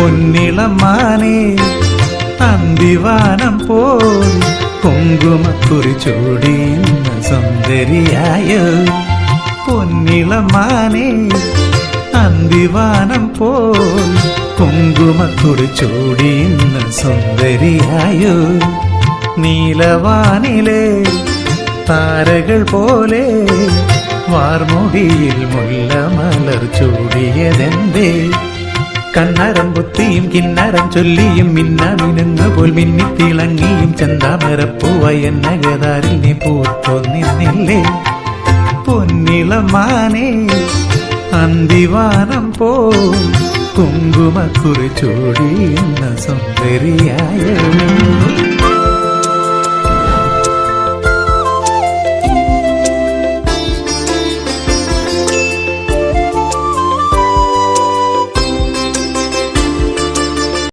പൊന്നിളമാനേ അന്തിവാനം പോൽ കുങ്കുമക്കുറി ചൂടിയുന്ന സുന്ദരിയായോ പൊന്നിളമാനേ അന്തിവാനം പോൽ കുങ്കുമക്കുറി ചൂടിയുന്ന സുന്ദരിയായോ നീലവാനിലെ താരകൾ പോലെ വാർമുടിയിൽ മുല്ലമലർ ചൂടിയതെന്തേ കണ്ണരം പുത്തിയും കിന്നരം ചൊല്ലിയും മിന്നമിനുങ്ങ പോൽ മിന്നിത്തിളങ്ങിയും ചന്താമരപ്പൂവായ നഗതാരിൽ നീ പൂത്തു നിന്നില്ലേ പൊന്നിളമാനേ അന്തിവാനം പോൽ കുങ്കുമക്കുറി ചൂടിയുന്ന സുന്ദരിയായോ